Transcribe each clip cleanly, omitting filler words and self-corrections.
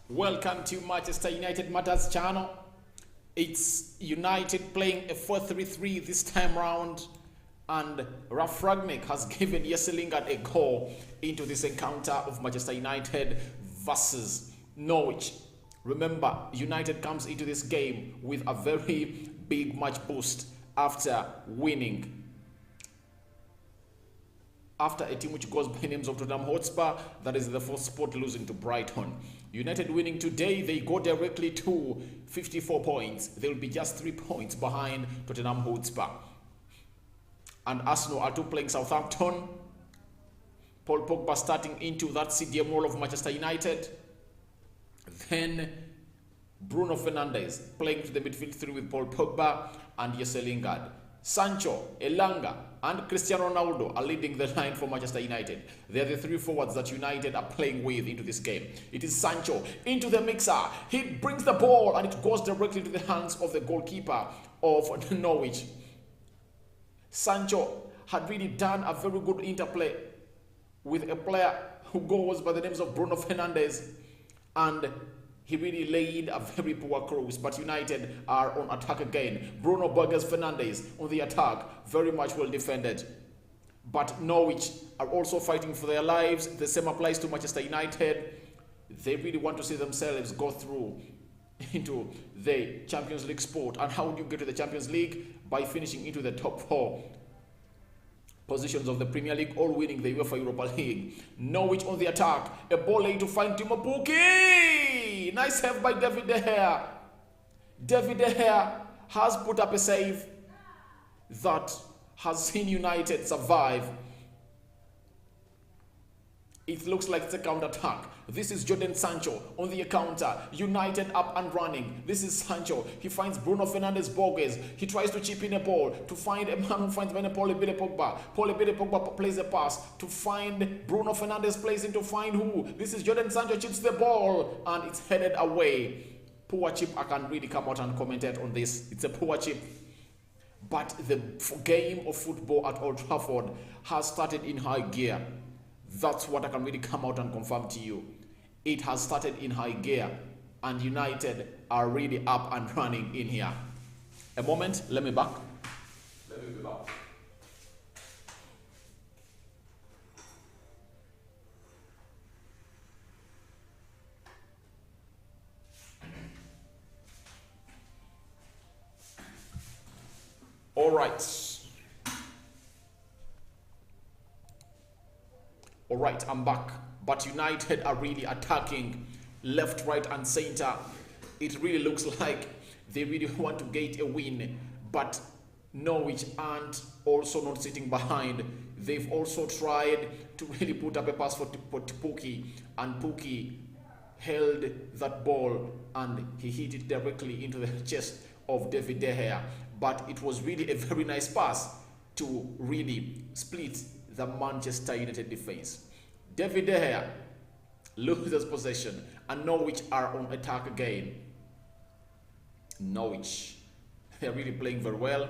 Welcome to Manchester United Matters channel. It's United playing a 4-3-3 this time round, and Ralf Rangnick has given Jesse Lingard a goal into this encounter of Manchester United versus Norwich. Remember, United comes into this game with a very big match boost after winning. After a team which goes by names of Tottenham Hotspur, that is the fourth spot, losing to Brighton. United winning today, they go directly to 54 points. They will be just 3 points behind Tottenham Hotspur. And Arsenal are playing Southampton. Paul Pogba starting into that CDM role of Manchester United. Then Bruno Fernandes playing to the midfield three with Paul Pogba and Jesse Lingard. Sancho, Elanga, and Cristiano Ronaldo are leading the line for Manchester United. They are the three forwards that United are playing with into this game. It is Sancho into the mixer. He brings the ball and it goes directly to the hands of the goalkeeper of Norwich. Sancho had really done a very good interplay with a player who goes by the names of Bruno Fernandes, and he really laid a very poor cross, but United are on attack again. Bruno Fernandes on the attack, very much well defended. But Norwich are also fighting for their lives. The same applies to Manchester United. They really want to see themselves go through into the Champions League sport. And how do you get to the Champions League? By finishing into the top 4 positions of the Premier League, or winning the UEFA Europa League. Norwich on the attack. A ball laid to find Timo Pukki. Nice save by David De Gea. David De Gea has put up a save that has seen United survive. It looks like it's a counter-attack. This is Jadon Sancho on the counter. United up and running. This is Sancho. He finds Bruno Fernandes Borges. He tries to chip in a ball to find a man who finds Paul Pogba. Paul Pogba plays a pass to find Bruno Fernandes, plays in to find who? This is Jadon Sancho, chips the ball and it's headed away. Poor chip. I can really come out and commentate on this. It's a poor chip. But the game of football at Old Trafford has started in high gear. That's what I can really come out and confirm to you. It has started in high gear and United are really up and running in here. A moment, let me be back. All right, I'm back. But United are really attacking left, right, and center. It really looks like they really want to get a win. But Norwich aren't also not sitting behind. They've also tried to really put up a pass for Pukki, and Pukki held that ball and he hit it directly into the chest of David De Gea. But it was really a very nice pass to really split the Manchester United defense. David De Gea loses possession and Norwich are on attack again. Norwich, they're really playing very well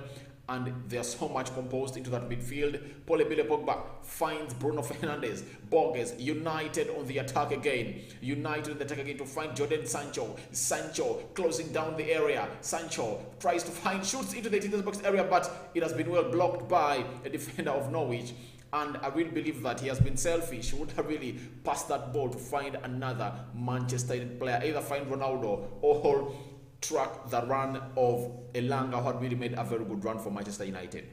and they're so much composed into that midfield. Paul Pogba finds Bruno Fernandes. Borges, United on the attack again. United on the attack again to find Jadon Sancho. Sancho closing down the area. Sancho tries to find, shoots into the 18 box area, but it has been well blocked by a defender of Norwich. And I really believe that he has been selfish. He would have really passed that ball to find another Manchester United player, either find Ronaldo or track the run of Elanga, who had really made a very good run for Manchester United.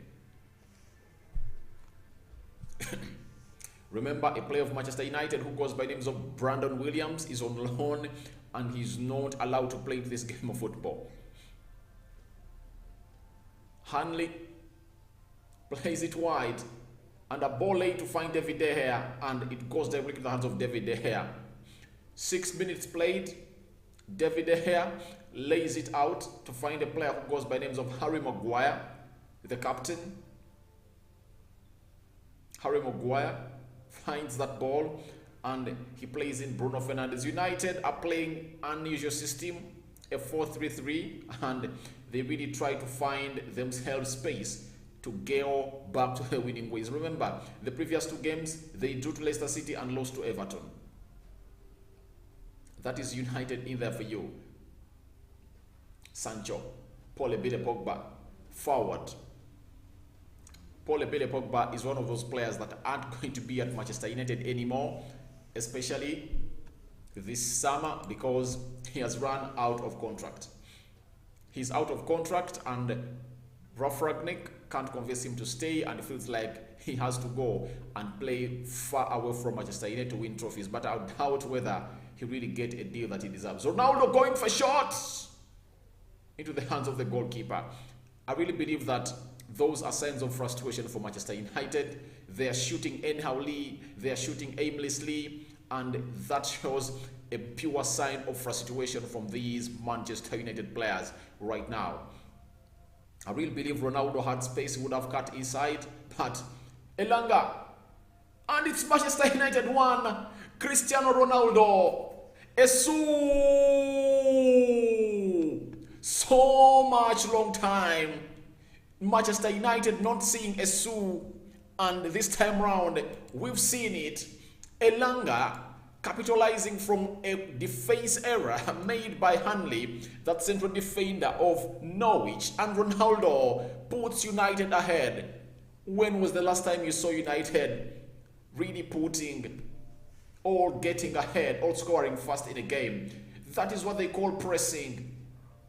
Remember, a player of Manchester United who goes by names of Brandon Williams is on loan and he's not allowed to play this game of football. Hanley plays it wide and a ball laid to find David De Gea and it goes directly to the hands of David De Gea. 6 minutes played. David De Gea lays it out to find a player who goes by names of Harry Maguire, the captain. Harry Maguire finds that ball and he plays in Bruno Fernandes. United are playing an unusual system, a 4-3-3, and they really try to find themselves space to go back to the winning ways. Remember, the previous 2 games, they drew to Leicester City and lost to Everton. That is United in there for you. Sancho, Paul Ebile Pogba, forward. Paul Ebile Pogba is one of those players that aren't going to be at Manchester United anymore, especially this summer, because he has run out of contract. He's out of contract, and Ralf Rangnick can't convince him to stay, and it feels like he has to go and play far away from Manchester United to win trophies. But I doubt whether he really get a deal that he deserves. Ronaldo going for shots into the hands of the goalkeeper. I really believe that those are signs of frustration for Manchester United. They are shooting anyhowly, they are shooting aimlessly, and that shows a pure sign of frustration from these Manchester United players right now. I really believe Ronaldo had space, he would have cut inside, but Elanga, and it's Manchester United 1, Cristiano Ronaldo, so much long time. Manchester United not seeing Esu, and this time round we've seen it. Elanga capitalizing from a defense error made by Hanley, that central defender of Norwich, and Ronaldo puts United ahead. When was the last time you saw United really putting or getting ahead or scoring fast in a game? That is what they call pressing.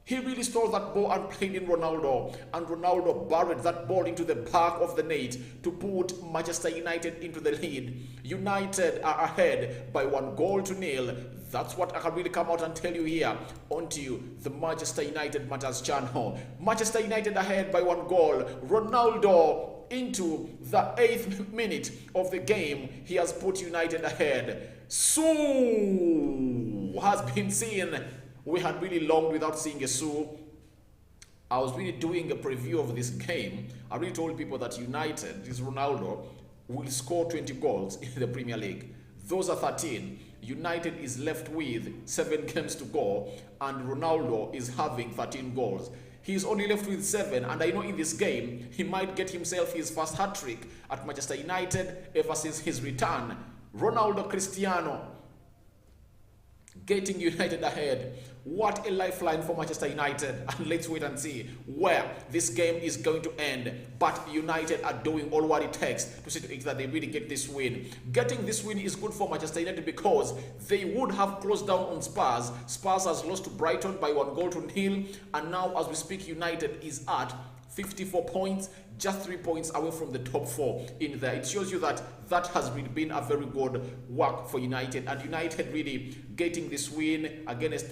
He really stole that ball and played in Ronaldo, and Ronaldo buried that ball into the back of the net to put Manchester United into the lead. United are ahead by 1-0. That's what I can really come out and tell you here onto the Manchester United Matters channel. Manchester United ahead by 1 goal. Ronaldo into the 8th minute of the game. He has put United ahead. So has been seen. We had really longed without seeing Esu. I was really doing a preview of this game. I really told people that United, this Ronaldo, will score 20 goals in the Premier League. Those are 13. United is left with 7 games to go, and Ronaldo is having 13 goals. He's only left with 7, and I know in this game, he might get himself his first hat-trick at Manchester United ever since his return. Ronaldo Cristiano getting United ahead. What a lifeline for Manchester United, and let's wait and see where this game is going to end. But United are doing all what it takes to see to it that they really get this win. Getting this win is good for Manchester United because they would have closed down on Spurs. Spurs has lost to Brighton by 1-0, and now as we speak, United is at 54 points, just 3 points away from the top 4 in there. It shows you that that has really been a very good work for United, and United really getting this win against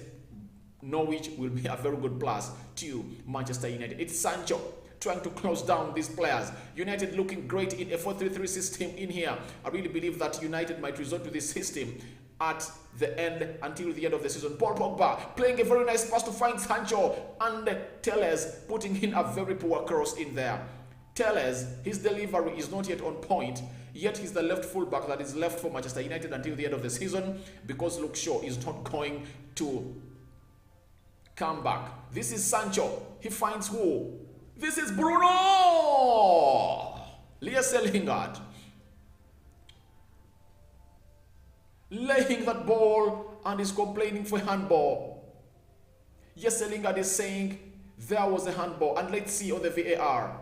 Norwich will be a very good plus to Manchester United. It's Sancho trying to close down these players. United looking great in a 4-3-3 system in here. I really believe that United might resort to this system at the end, until the end of the season. Paul Pogba playing a very nice pass to find Sancho, and Telles putting in a very poor cross in there. Telles, his delivery is not yet on point, yet he's the left fullback that is left for Manchester United until the end of the season, because Luke Shaw is not going to come back. This is Sancho. He finds who? This is Bruno! Jesse Lingard laying that ball and is complaining for handball. Jesse Lingard is saying there was a handball, and let's see on the VAR.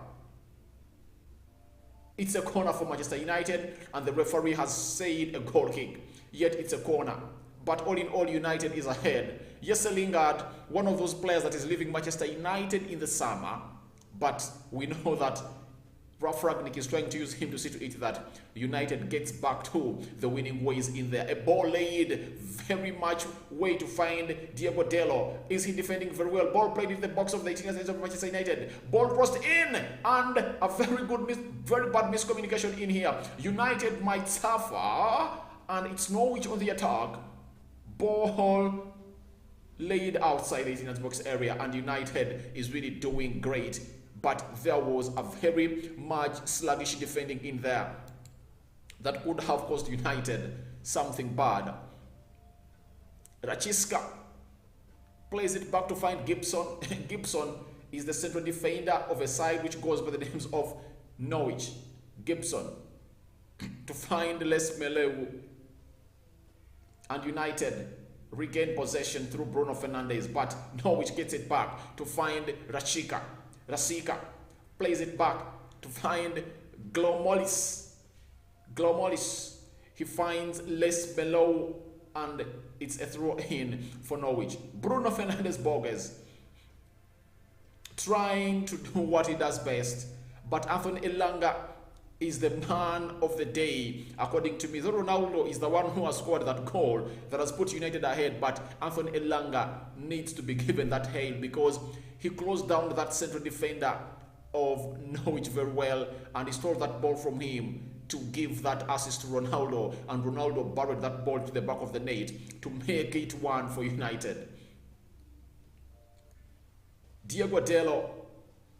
It's a corner for Manchester United, and the referee has said a goal kick, yet it's a corner. But all in all, United is ahead. Jesse Lingard, one of those players that is leaving Manchester United in the summer, but we know that Ralf Rangnick is trying to use him to see to it that United gets back to the winning ways in there. A ball laid very much way to find Diego Dello. Is he defending very well? Ball played in the box of the 18th of Manchester United. Ball crossed in, and a very bad miscommunication in here. United might suffer, and it's Norwich on the attack. Ball laid outside the 18th box area, and United is really doing great. But there was a very much sluggish defending in there that could have caused United something bad. Rachiska plays it back to find Gibson. Gibson is the central defender of a side which goes by the names of Norwich. Gibson to find Les Melewu. And United regain possession through Bruno Fernandes, but Norwich gets it back to find Rasika plays it back to find Glomolis. He finds Les Below, and it's a throw in for Norwich. Bruno Fernandes Borges trying to do what he does best, but Anthony Elanga is the man of the day, according to me. Though Ronaldo is the one who has scored that goal that has put United ahead, but Anthony Elanga needs to be given that hail because he closed down that central defender of Norwich very well, and he stole that ball from him to give that assist to Ronaldo, and Ronaldo buried that ball to the back of the net to make it 1 for United. Diego Dello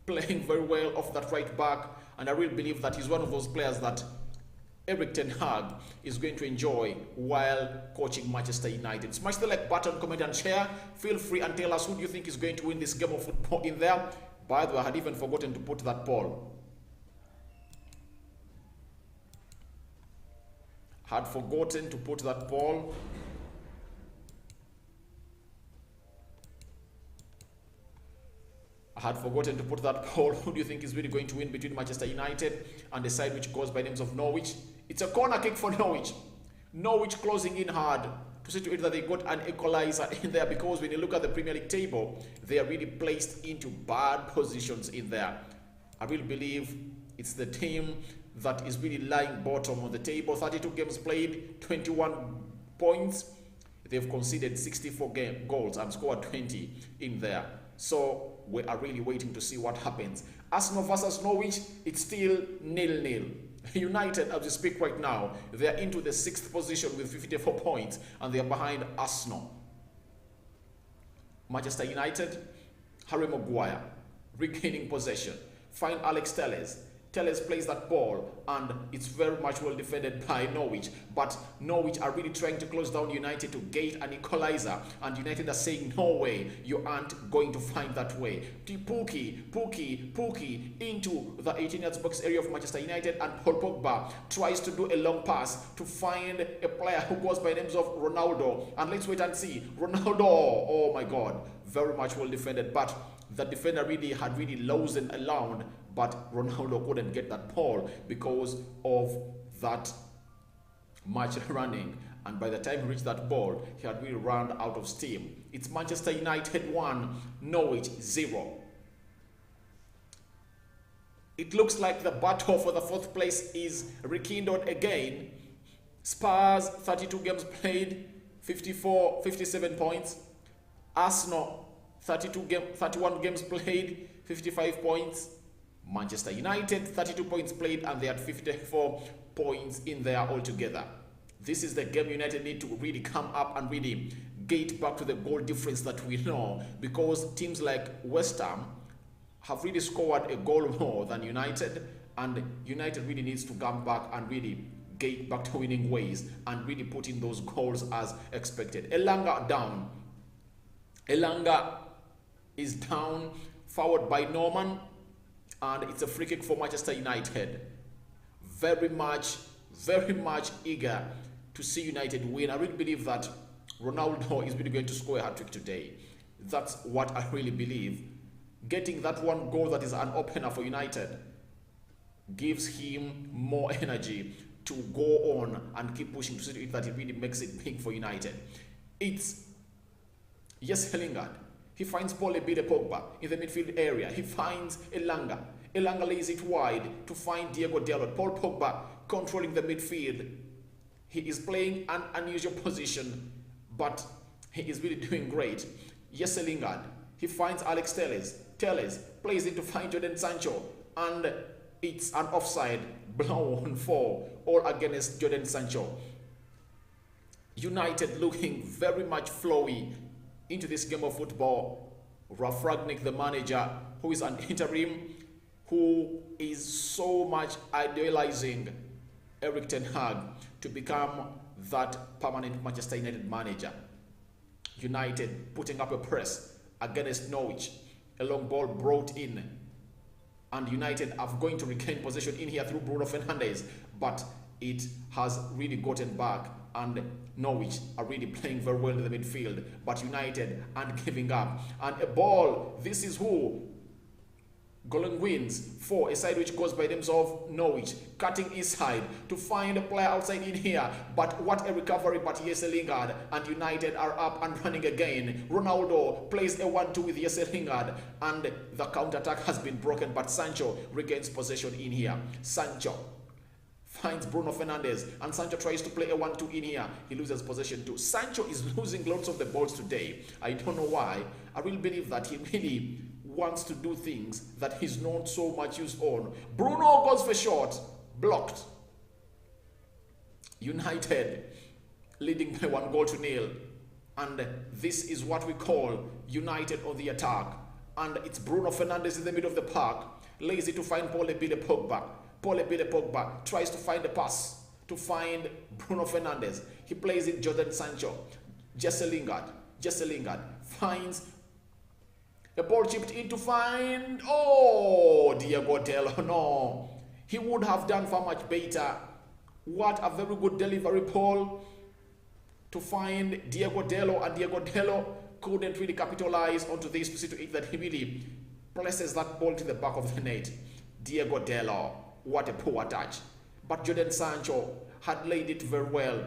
playing very well off that right back, and I really believe that he's one of those players that Erik ten Hag is going to enjoy while coaching Manchester United. Smash the like button, comment and share. Feel free and tell us who do you think is going to win this game of football in there. By the way, I had even forgotten to put that poll. Had forgotten to put that poll. Who do you think is really going to win between Manchester United and the side which goes by names of Norwich? It's a corner kick for Norwich. Norwich closing in hard to see to it that they got an equalizer in there, because when you look at the Premier League table, they are really placed into bad positions in there. I really believe it's the team that is really lying bottom on the table. 32 games played, 21 points. They've conceded 64 goals and scored 20 in there. So we are really waiting to see what happens. Arsenal versus Norwich, it's still 0-0. United, as we speak right now, they are into the 6th position with 54 points, and they are behind Arsenal. Manchester United, Harry Maguire regaining possession. Find Alex Telles. Telles plays that ball, and it's very much well defended by Norwich, but Norwich are really trying to close down United to get an equalizer, and United are saying, no way, you aren't going to find that way. Pookie into the 18-yard box area of Manchester United, and Paul Pogba tries to do a long pass to find a player who goes by names of Ronaldo, and let's wait and see. Ronaldo, oh my God, very much well defended, but the defender had lost and allowed, but Ronaldo couldn't get that ball because of that much running, and by the time he reached that ball, he had really run out of steam. It's Manchester United 1, Norwich 0. It looks like the battle for the 4th place is rekindled again. Spurs, 32 games played, 57 points. Arsenal, 31 games played, 55 points. Manchester United, 32 points played, and they had 54 points in there altogether. This is the game United need to really come up and really get back to the goal difference that we know, because teams like West Ham have really scored a goal more than United, and United really needs to come back and really get back to winning ways and really put in those goals as expected. Elanga down. Elanga is down, fouled by Norman, and it's a free kick for Manchester United. Very much eager to see United win. I really believe that Ronaldo is really going to score a hat-trick today. That's what I really believe. Getting that one goal that is an opener for United gives him more energy to go on and keep pushing to see that it really makes it big for United. It's Lingard. He finds Paul Pogba in the midfield area. He finds Elanga. Elanga lays it wide to find Diego Dalot. Paul Pogba controlling the midfield. He is playing an unusual position, but he is really doing great. Lingard. He finds Alex Telles. Telles plays it to find Jadon Sancho, and it's an offside blown for all against Jadon Sancho. United looking very much flowy into this game of football. Ralf Rangnick, the manager, who is an interim, who is so much idealizing Erik ten Hag to become that permanent Manchester United manager. United putting up a press against Norwich. A long ball brought in, and United are going to regain possession in here through Bruno Fernandes, but it has really gotten back and Norwich are really playing very well in the midfield, but United aren't giving up. And a ball, this is who? Golden wins for a side which goes by the names of Norwich, cutting inside to find a player outside in here, but what a recovery, but Jesse Lingard, and United are up and running again. Ronaldo plays a 1-2 with Jesse Lingard, and the counter-attack has been broken, but Sancho regains possession in here. Sancho finds Bruno Fernandes, and Sancho tries to play a 1-2 in here. He loses possession too. Sancho is losing lots of the balls today. I don't know why. I really believe that he really wants to do things that he's not so much used on. Bruno goes for shot, blocked. United leading by 1-0, and this is what we call United on the attack. And it's Bruno Fernandes in the middle of the park, lazy to find Paul Ebile Pogba. Paul Ebile Pogba tries to find a pass to find Bruno Fernandes. He plays it Jadon Sancho. Jesse Lingard finds a ball chipped in to find, oh, Diego Dello. No, he would have done far much better. What a very good delivery, Paul, to find Diego Dello, and Diego Dello couldn't really capitalize onto this to see to it that he really places that ball to the back of the net. Diego Dello, what a poor touch. But Jadon Sancho had laid it very well.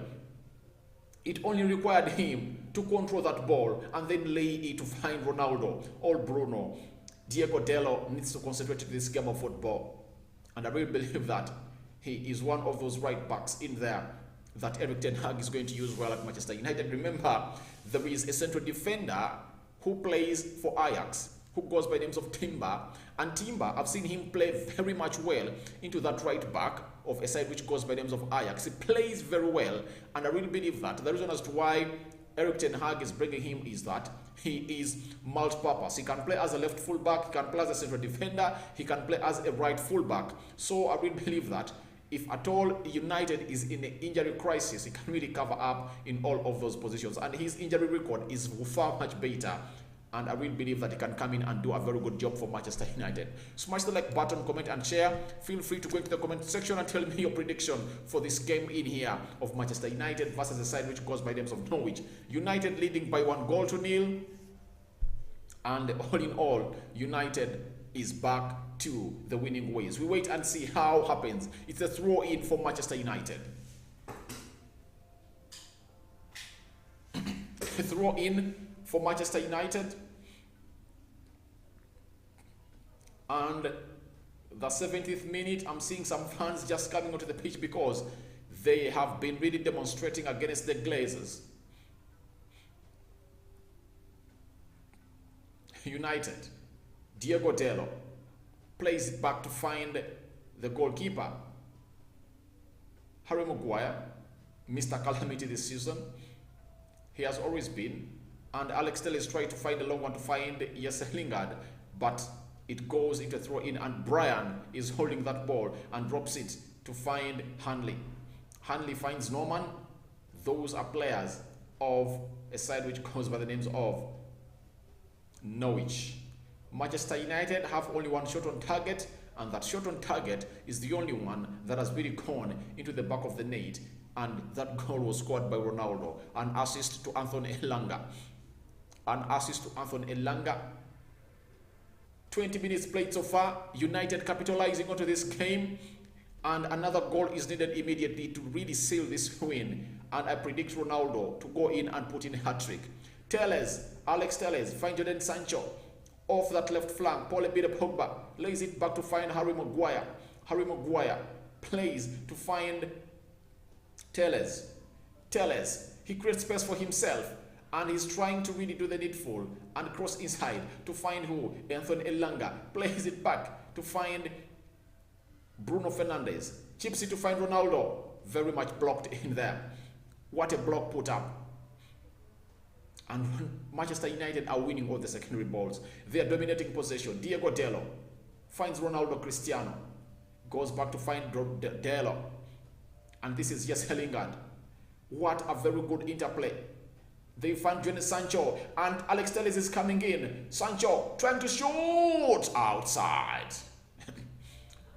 It only required him to control that ball and then lay it to find Ronaldo or Bruno. Diego Dello needs to concentrate in this game of football. And I really believe that he is one of those right backs in there that Erik ten Hag is going to use well at Manchester United. Remember, there is a central defender who plays for Ajax, who goes by the names of Timber. And Timber, I've seen him play very much well into that right back of a side which goes by the names of Ajax. He plays very well, and I really believe that the reason as to why Erik ten Hag is bringing him is that he is multi-purpose. He can play as a left fullback, he can play as a central defender, he can play as a right fullback. So I really believe that if at all United is in an injury crisis, he can really cover up in all of those positions. And his injury record is far much better. And I really believe that he can come in and do a very good job for Manchester United. Smash the like button, comment and share. Feel free to go into the comment section and tell me your prediction for this game in here of Manchester United versus the side which goes by the names of Norwich. United leading by 1-0. And all in all, United is back to the winning ways. We wait and see how it happens. It's a throw-in for Manchester United. A throw-in for Manchester United. And the 70th minute, I'm seeing some fans just coming onto the pitch because they have been really demonstrating against the Glazers. United, Diego Dello plays it back to find the goalkeeper, Harry Maguire, Mr. Calamity this season. He has always been. And Alex Telles tried to find a long one to find Jesse Lingard, but it goes into a throw-in, and Brian is holding that ball and drops it to find Hanley. Hanley finds Norman. Those are players of a side which goes by the names of Norwich. Manchester United have only one shot on target, and that shot on target is the only one that has really gone into the back of the net, and that goal was scored by Ronaldo. An assist to Anthony Elanga. An assist to Anthony Elanga. 20 minutes played so far. United capitalizing onto this game, and another goal is needed immediately to really seal this win. And I predict Ronaldo to go in and put in a hat-trick. Alex Telles finds Jadon Sancho off that left flank. Paul Ebile Pogba lays it back to find Harry Maguire. Harry Maguire plays to find Telles. He creates space for himself, and he's trying to really do the needful and cross inside to find who? Anthony Elanga. Plays it back to find Bruno Fernandes. Chips it to find Ronaldo. Very much blocked in there. What a block put up. And Manchester United are winning all the secondary balls. They are dominating possession. Diego Dello finds Ronaldo Cristiano. Goes back to find Dello. And this is Jesse Lingard. What a very good interplay. They find Jadon Sancho, and Alex Telles is coming in. Sancho trying to shoot outside.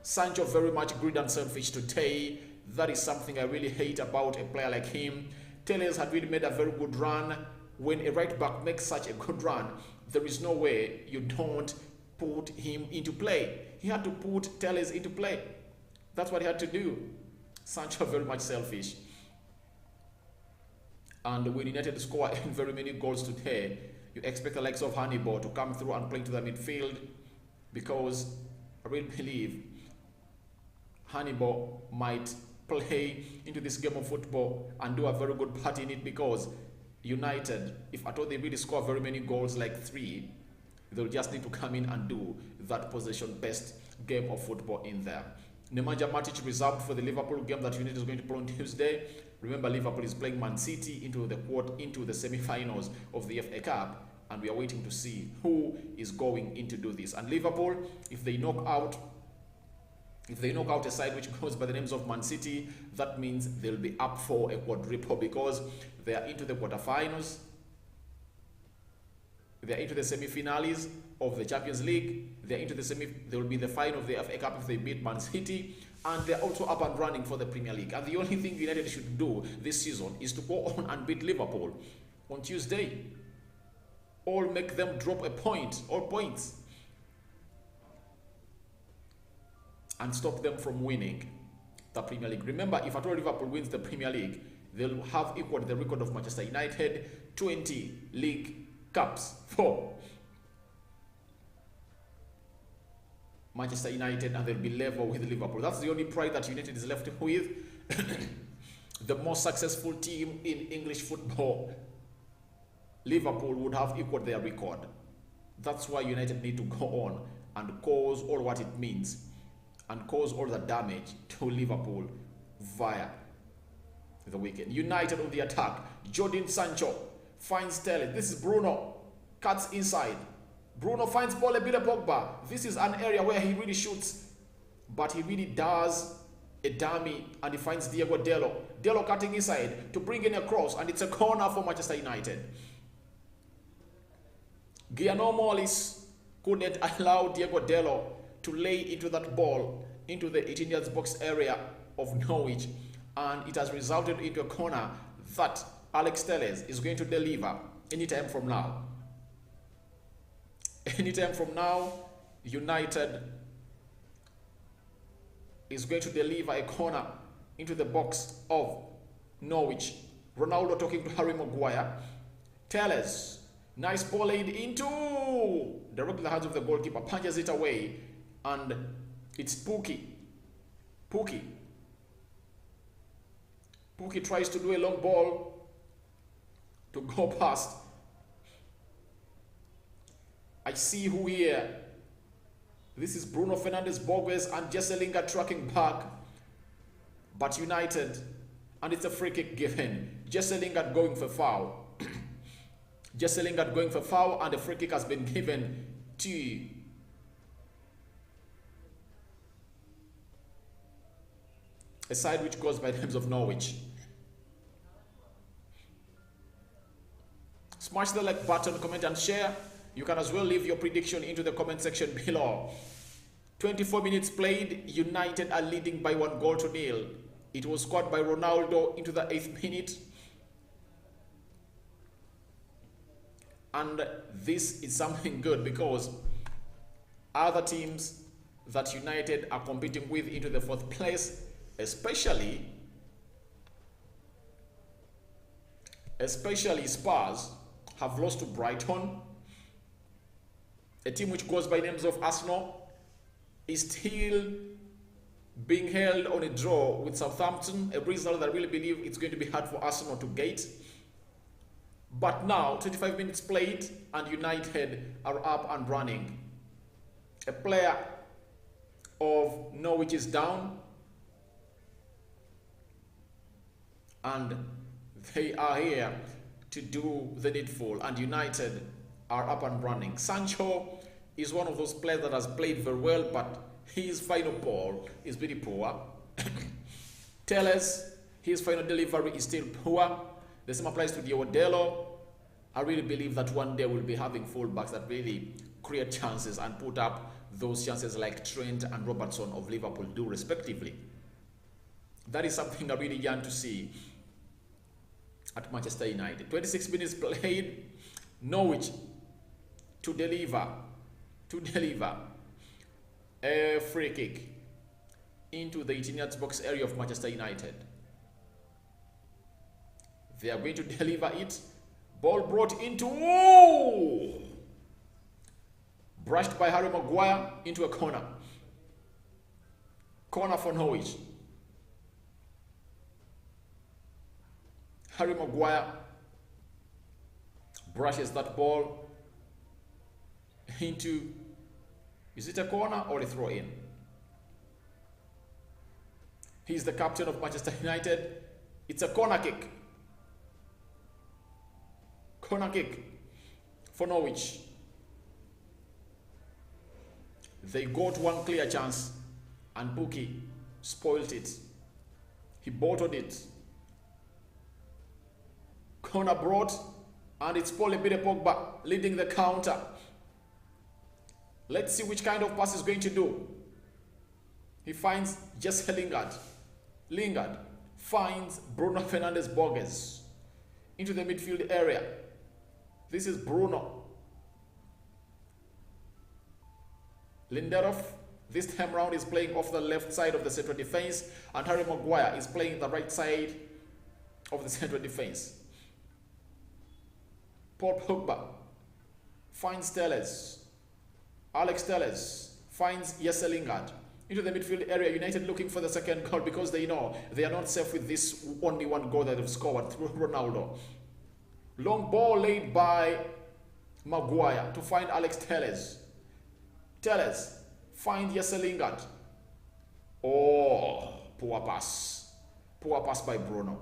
Sancho very much greedy and selfish today. That is something I really hate about a player like him. Telles had really made a very good run. When a right back makes such a good run, there is no way you don't put him into play. He had to put Telles into play. That's what he had to do. Sancho very much selfish. And when United score very many goals today, you expect the likes of Hannibal to come through and play to the midfield, because I really believe Hannibal might play into this game of football and do a very good part in it, because United, if at all they really score very many goals, like 3, they'll just need to come in and do that possession-based game of football in there. Nemanja Matic reserved for the Liverpool game that United is going to play on Tuesday. Remember, Liverpool is playing Man City into the semi-finals of the FA Cup, and we are waiting to see who is going in to do this. And Liverpool, if they knock out a side which goes by the names of Man City, that means they'll be up for a quadruple, because they are into the quarterfinals, they are into the semi-finales of the Champions League, they will be the final of the FA Cup if they beat Man City, and they're also up and running for the Premier League. And the only thing United should do this season is to go on and beat Liverpool on Tuesday, or make them drop a point or points, and stop them from winning the Premier League. Remember, if at all Liverpool wins the Premier League, they'll have equaled the record of Manchester United, 20 league cups for Manchester United, and they'll be level with Liverpool. That's the only pride that United is left with. The most successful team in English football, Liverpool, would have equaled their record. That's why United need to go on and cause all what it means and cause all the damage to Liverpool via the weekend. United on the attack. Jadon Sancho finds Telles. This is Bruno. Cuts inside. Bruno finds Paul Pogba. This is an area where he really shoots, but he really does a dummy, and he finds Diego Dalot. Dalot cutting inside to bring in a cross, and it's a corner for Manchester United. Guillermo Morris couldn't allow Diego Dalot to lay into that ball into the 18 yards box area of Norwich, and it has resulted into a corner that Alex Telles is going to deliver anytime from now. Anytime from now, United is going to deliver a corner into the box of Norwich. Ronaldo talking to Harry Maguire. Telles, nice ball laid into, directly the hands of the goalkeeper, punches it away, and it's Pukki. Pukki tries to do a long ball to go past. I see who here. This is Bruno Fernandes, Borges, and Jesse Lingard tracking back. But United, and it's a free kick given. Jesse Lingard going for foul. Jesse Lingard going for foul, and the free kick has been given to a side which goes by the names of Norwich. Smash the like button, comment and share. You can as well leave your prediction into the comment section below. 24 minutes played, United are leading by 1-0. It was scored by Ronaldo into the 8th minute. And this is something good, because other teams that United are competing with into the 4th place, especially Spurs, have lost to Brighton. A team which goes by names of Arsenal is still being held on a draw with Southampton, a result that I really believe it's going to be hard for Arsenal to get. But now, 25 minutes played, and United are up and running. A player of Norwich is down, and they are here to do the needful, and United are up and running. Sancho is one of those players that has played very well, but his final ball is very poor. Telles, his final delivery is still poor. The same applies to Diego Dalot. I really believe that one day we'll be having fullbacks that really create chances and put up those chances like Trent and Robertson of Liverpool do respectively. That is something I really yearn to see at Manchester United. 26 minutes played. Norwich to deliver a free kick into the 18-yard box area of Manchester United. They are going to deliver it. Ball brought into, oh! Brushed by Harry Maguire into a corner. Corner for Norwich. Harry Maguire brushes that ball into, is it a corner or a throw in? He's the captain of Manchester United. It's a corner kick. Corner kick for Norwich. They got one clear chance and Buki spoiled it. He bottled it. Corner brought, and it's Paul Pogba leading the counter. Let's see which kind of pass he's going to do. He finds Jesse Lingard. Lingard finds Bruno Fernandes Borges into the midfield area. This is Bruno. Lindelof this time round is playing off the left side of the central defense, and Harry Maguire is playing the right side of the central defense. Paul Pogba finds Telles. Alex Telles finds Jesse Lingard into the midfield area. United looking for the second goal because they know they are not safe with this only one goal that they've scored through Ronaldo. Long ball laid by Maguire to find Alex Telles. Telles find Jesse Lingard. Oh, poor pass. Poor pass by Bruno.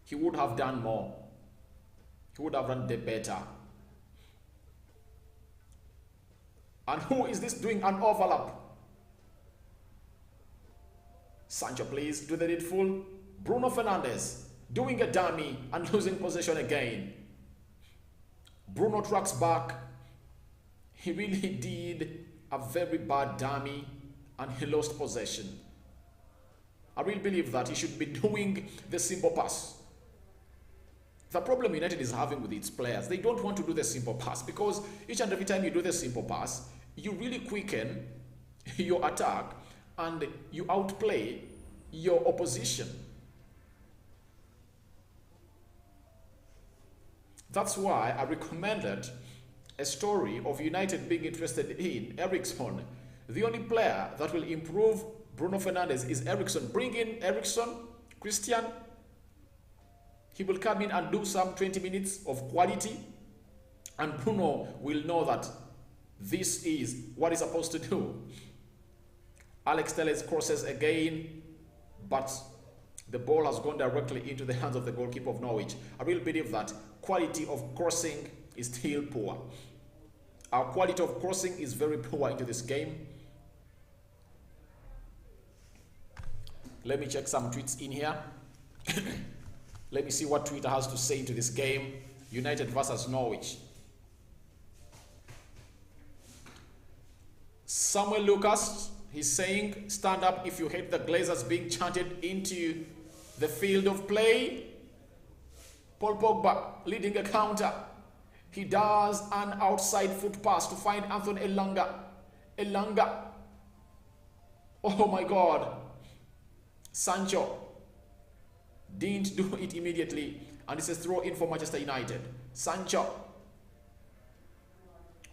He would have done more. He would have done better. And who is this doing an overlap? Sancho, please do the needful. Bruno Fernandes doing a dummy and losing possession again. Bruno tracks back. He really did a very bad dummy and he lost possession. I really believe that he should be doing the simple pass. The problem United is having with its players, they don't want to do the simple pass because each and every time you do the simple pass, you really quicken your attack and you outplay your opposition. That's why I recommended a story of United being interested in Eriksen. The only player that will improve Bruno Fernandes is Eriksen. Bring in Eriksen, Christian. He will come in and do some 20 minutes of quality, and Bruno will know that this is what he's supposed to do. Alex Telles crosses again, but the ball has gone directly into the hands of the goalkeeper of Norwich. I really believe that quality of crossing is still poor. Our quality of crossing is very poor into this game. Let me check some tweets in here. Let me see what Twitter has to say to this game. United versus Norwich. Samuel Lucas, he's saying, stand up if you hate the Glazers being chanted into the field of play. Paul Pogba leading a counter. He does an outside foot pass to find Anthony Elanga. Elanga. Oh my God. Sancho didn't do it immediately, and it's a throw in for Manchester United. Sancho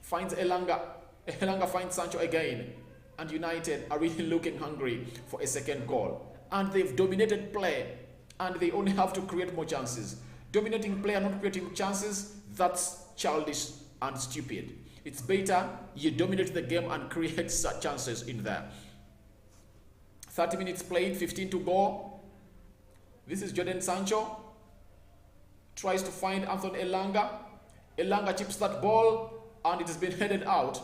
finds Elanga. Elanga finds Sancho again, and United are really looking hungry for a second goal. And they've dominated play, and they only have to create more chances. Dominating play and not creating chances, that's childish and stupid. It's better you dominate the game and create such chances in there. 30 minutes played, 15 to go. This is Jadon Sancho. Tries to find Anthony Elanga. Elanga chips that ball, and it has been headed out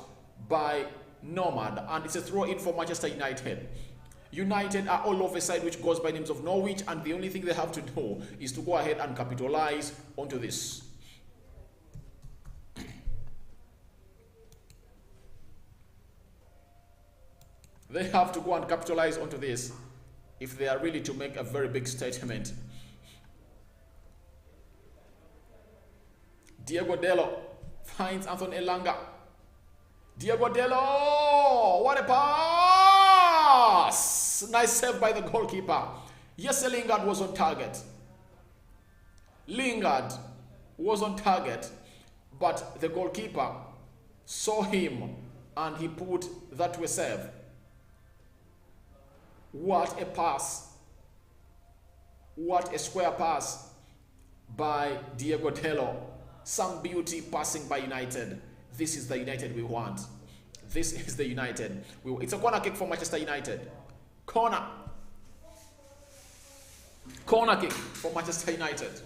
by Nomad, and it's a throw in for Manchester United. United are all over side, which goes by names of Norwich, and the only thing they have to do is to go ahead and capitalize onto this. They have to go and capitalize onto this. if they are really to make a very big statement. Diego Dello finds Anthony Elanga. Diego Dello, what a pass! Nice save by the goalkeeper. Yes, Lingard was on target. Lingard was on target, but the goalkeeper saw him and he put that to a save. What a pass. What a square pass by Diego Dello. Some beauty passing by United. This is the United we want. This is the United. It's a corner kick for Manchester United. Corner kick for Manchester United.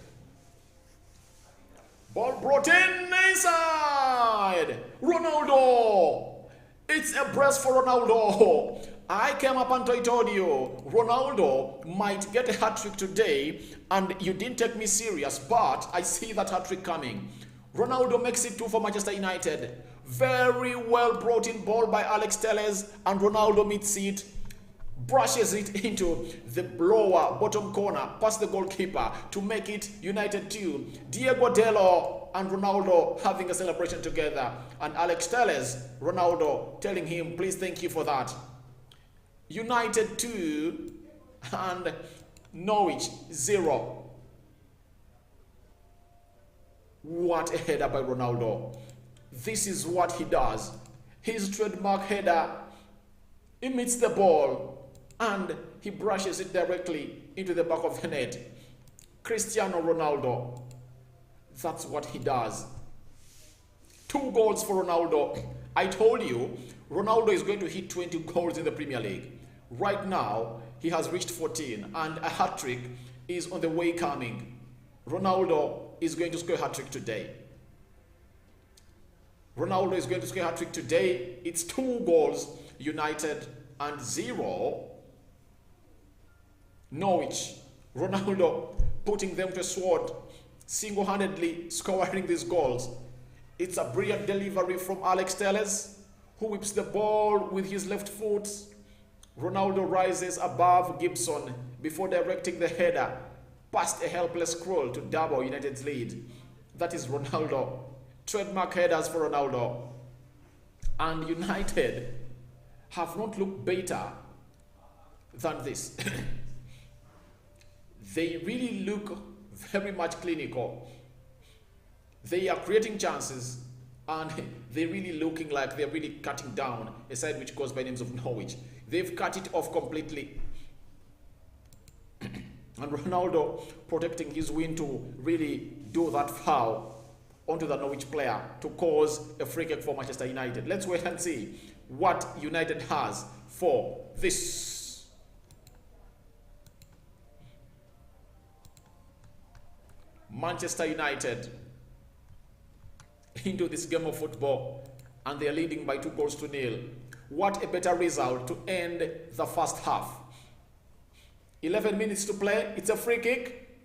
Ball brought in inside. Ronaldo. It's a brace for Ronaldo. I came up and I told you, Ronaldo might get a hat-trick today, and you didn't take me serious, but I see that hat-trick coming. Ronaldo makes it 2 for Manchester United. Very well brought in ball by Alex Telles, and Ronaldo meets it, brushes it into the lower bottom corner, past the goalkeeper to make it United 2. Diego Dello and Ronaldo having a celebration together, and Alex Telles, Ronaldo telling him, please, thank you for that. United 2 and Norwich 0. What a header by Ronaldo. This is what he does. His trademark header. He meets the ball and he brushes it directly into the back of the net. Cristiano Ronaldo. That's what he does. 2 goals for Ronaldo. I told you, Ronaldo is going to hit 20 goals in the Premier League. Right now, he has reached 14, and a hat-trick is on the way coming. Ronaldo is going to score a hat-trick today. Ronaldo is going to score a hat-trick today. It's 2 goals, United, and 0 Norwich. Ronaldo putting them to a sword, single-handedly scoring these goals. It's a brilliant delivery from Alex Telles, who whips the ball with his left foot. Ronaldo rises above Gibson before directing the header past a helpless scroll to double United's lead. That is Ronaldo. Trademark headers for Ronaldo. And United have not looked better than this. They really look very much clinical. They are creating chances, and they're really looking like they're really cutting down a side which goes by names of Norwich. They've cut it off completely. And Ronaldo protecting his win to really do that foul onto the Norwich player to cause a free kick for Manchester United. Let's wait and see what United has for this. Manchester United into this game of football, and they're leading by 2 goals to 0. What a better result to end the first half. 11 minutes to play. It's a free kick.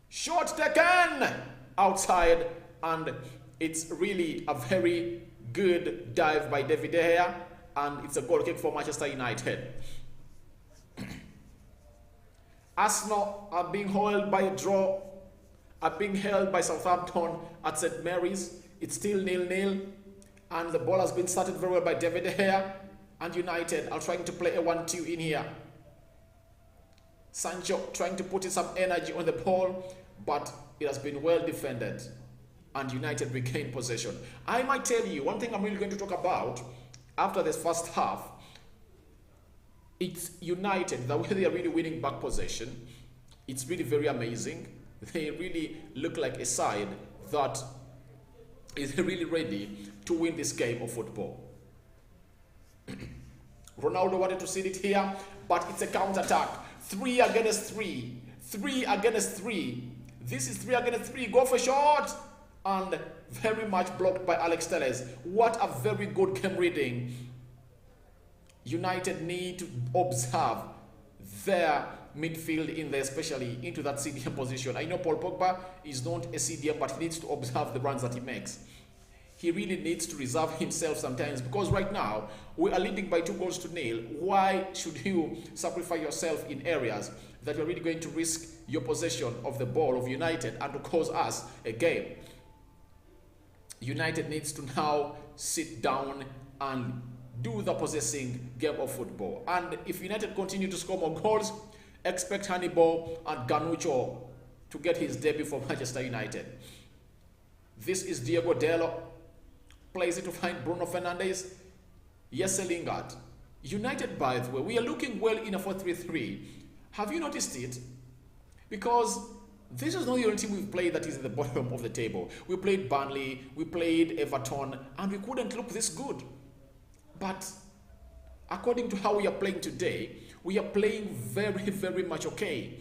Shot taken outside, and it's really a very good dive by David De Gea, and it's a goal kick for Manchester United. Arsenal are being held by a draw, are being held by Southampton at St. Mary's. It's still 0-0, and the ball has been started very well by David De Gea, and United are trying to play a 1-2 in here. Sancho trying to put in some energy on the ball, but it has been well defended, and United regain possession. I might tell you, one thing I'm really going to talk about after this first half, it's United, the way they are really winning back possession. It's really very amazing. They really look like a side that is really ready to win this game of football. Ronaldo wanted to see it here, but it's a counter-attack. 3 against 3. 3 against 3. This is 3 against 3. Go for a shot. And very much blocked by Alex Telles. What a very good game reading. United need to observe their midfield in there, especially into that CDM position. I know Paul Pogba is not a CDM, but he needs to observe the runs that he makes. he really needs to reserve himself sometimes, because right now we are leading by 2-0. Why should you sacrifice yourself in areas that you're really going to risk your possession of the ball of United and to cause us a game? United needs to now sit down and do the possessing game of football. And if United continue to score more goals, expect Hannibal and Garnacho to get his debut for Manchester United. This is Diego Dalot. Plays it to find Bruno Fernandes. Jesse Lingard. United, by the way, we are looking well in a 4-3-3. Have you noticed it? Because this is not the only team we've played that is in the bottom of the table. We played Burnley, we played Everton, and we couldn't look this good. But according to how we are playing today, we are playing very, very much okay.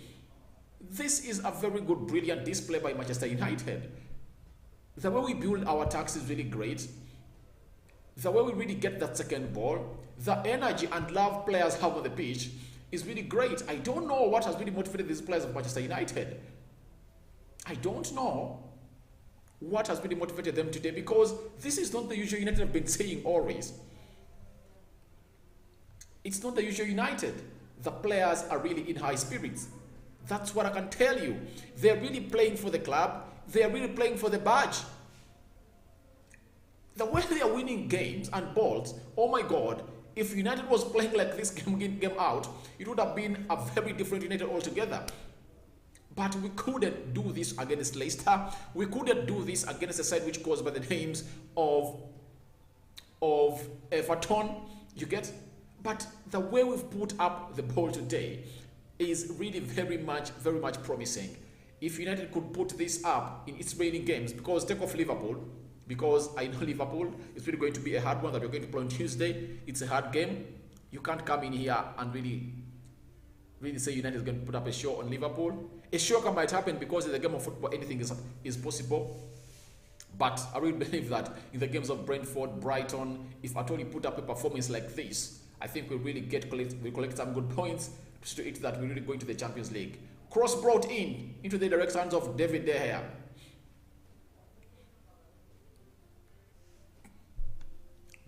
This is a very good, brilliant display by Manchester United. The way we build our attacks is really great. The way we really get that second ball, the energy and love players have on the pitch is really great. I don't know what has really motivated these players of Manchester United. I don't know what has really motivated them today, because this is not the usual United have been saying always. It's not the usual United. The players are really in high spirits. That's what I can tell you. They're really playing for the club. They're really playing for the badge. The way they are winning games and balls, oh my God, if United was playing like this game in, game out, it would have been a very different United altogether. But we couldn't do this against Leicester. We couldn't do this against a side which goes by the names of Everton. You get? But the way we've put up the ball today is really very much promising. If United could put this up in its remaining games, because take off Liverpool, because I know Liverpool is really going to be a hard one that we're going to play on Tuesday. It's a hard game. You can't come in here and really say United is going to put up a show on Liverpool. A shocker might happen, because in the game of football, anything is possible. But I really believe that in the games of Brentford, Brighton, if at all you put up a performance like this, I think we'll really collect some good points to it that we're really going to the Champions League. Cross brought in into the direct hands of David De Gea.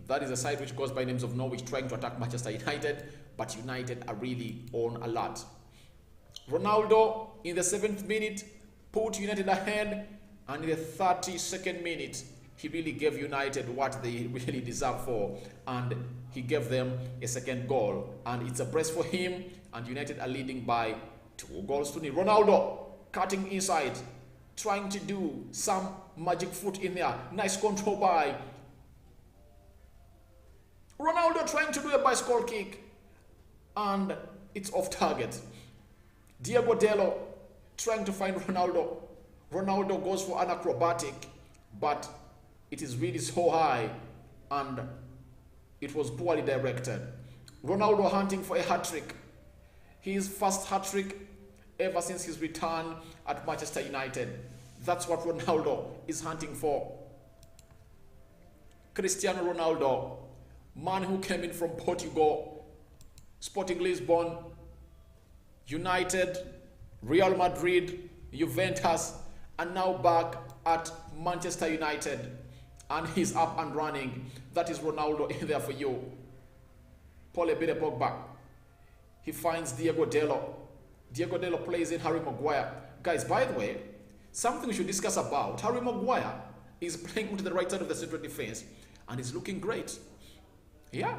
That is a side which goes by names of Norwich, trying to attack Manchester United, but United are really on alert. Ronaldo in the 7th minute put United ahead, and in the 32nd minute he really gave United what they really deserve for, and he gave them a second goal, and it's a brace for him, and United are leading by 2-0. Ronaldo cutting inside, trying to do some magic foot in there. Nice control by Ronaldo, trying to do a bicycle kick, and it's off target. Diego Dalot trying to find Ronaldo. Ronaldo goes for an acrobatic, but it is really so high, and it was poorly directed. Ronaldo hunting for a hat-trick. His first hat-trick ever since his return at Manchester United. That's what Ronaldo is hunting for. Cristiano Ronaldo, man who came in from Portugal, Sporting Lisbon, United, Real Madrid, Juventus, and now back at Manchester United, and he's up and running. That is Ronaldo in there for you. Paul Ebere Pogba. He finds Diego Dalot. Diego Dalot plays in Harry Maguire. Guys, by the way, something we should discuss about. Harry Maguire is playing onto the right side of the central defense, and he's looking great. Yeah.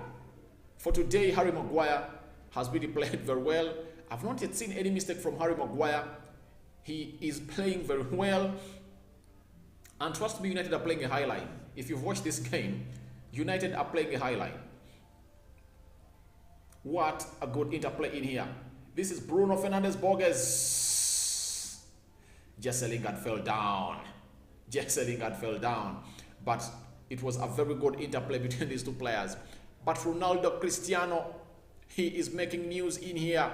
For today, Harry Maguire has really played very well. I've not yet seen any mistake from Harry Maguire. He is playing very well. And trust me, United are playing a high line. If you've watched this game, United are playing a high line. What a good interplay in here. This is Bruno Fernandes Borges. Jesse Lingard fell down. Jesse Lingard fell down. But it was a very good interplay between these two players. But Ronaldo Cristiano, he is making news in here,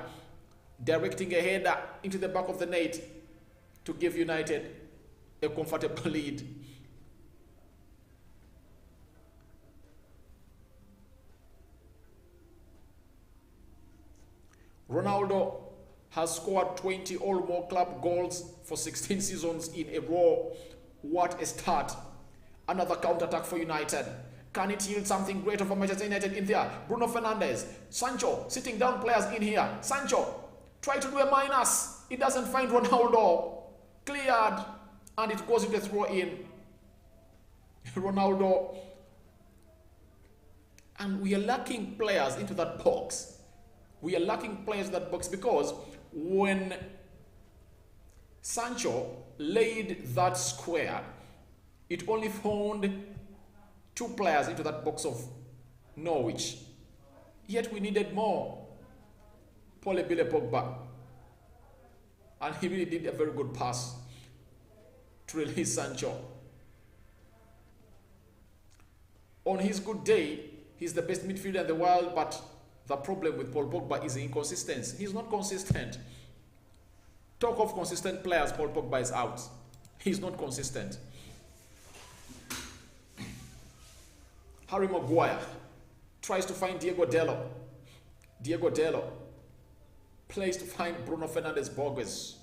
directing a header into the back of the net to give United a comfortable lead. Ronaldo has scored 20 or more club goals for 16 seasons in a row. What a start. Another counter-attack for United. Can it yield something great for Manchester United in there? Bruno Fernandes. Sancho sitting down players in here. Sancho try to do a minus. It doesn't find Ronaldo. Cleared. And it goes into throw in. Ronaldo. And we are lacking players into that box. We are lacking players in that box because when Sancho laid that square, it only found 2 players into that box of Norwich. Yet we needed more. Pogba. And he really did a very good pass to release Sancho. On his good day, he's the best midfielder in the world, but the problem with Paul Pogba is inconsistency. He's not consistent. Talk of consistent players, Paul Pogba is out. He's not consistent. Harry Maguire tries to find Diego Dallo. Diego Dallo plays to find Bruno Fernandes Borges.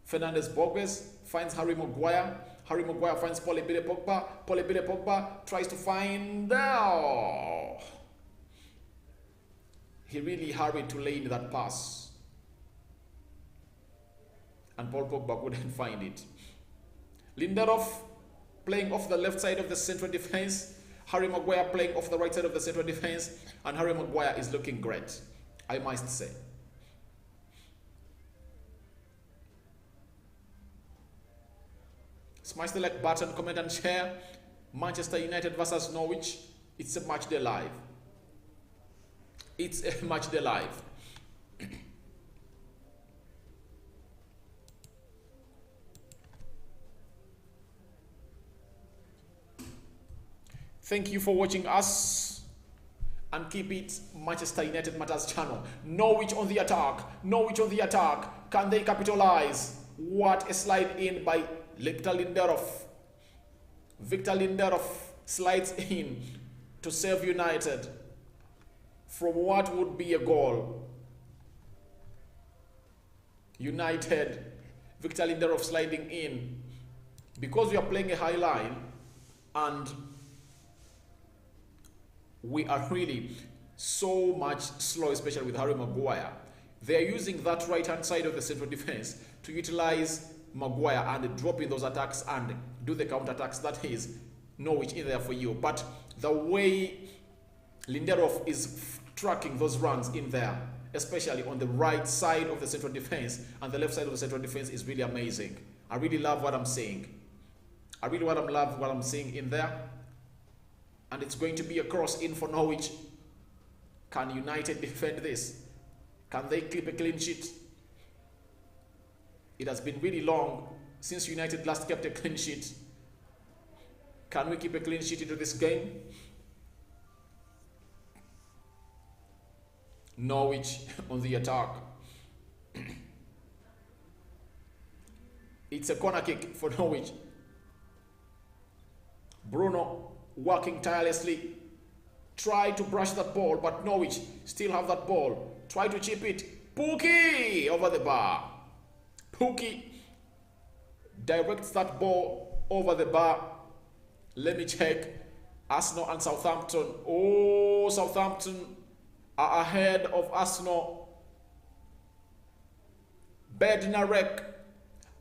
Fernandes Borges finds Harry Maguire. Harry Maguire finds Paul Pogba. Paul Pogba tries to find... Oh. He really hurried to lay in that pass. And Paul Pogba couldn't find it. Lindelof playing off the left side of the central defense. Harry Maguire playing off the right side of the central defense. And Harry Maguire is looking great, I must say. Smash the like button, comment and share. Manchester United versus Norwich. It's a match day live. It's a match day live. Thank you for watching us, and keep it Manchester United Matters channel. Norwich on the attack. Norwich on the attack. Can they capitalize? What a slide in by Victor Lindelof. Victor Lindelof slides in to save United from what would be a goal. United, Victor Lindelof sliding in. Because we are playing a high line and we are really so much slow, especially with Harry Maguire. They are using that right-hand side of the central defense to utilize Maguire and drop in those attacks and do the counter-attacks. That is Norwich in there for you. But the way Lindelof is tracking those runs in there, especially on the right side of the central defense and the left side of the central defense, is really amazing. I really love what I'm seeing. I really love what I'm seeing in there. And it's going to be a cross in for Norwich. Can United defend this? Can they keep a clean sheet? It has been really long since United last kept a clean sheet. Can we keep a clean sheet into this game? Norwich on the attack. It's a corner kick for Norwich. Bruno working tirelessly. Try to brush that ball, but Norwich still have that ball. Try to chip it. Pookie over the bar. Pookie directs that ball over the bar. Let me check. Arsenal and Southampton. Oh, Southampton are ahead of Arsenal. Bednarek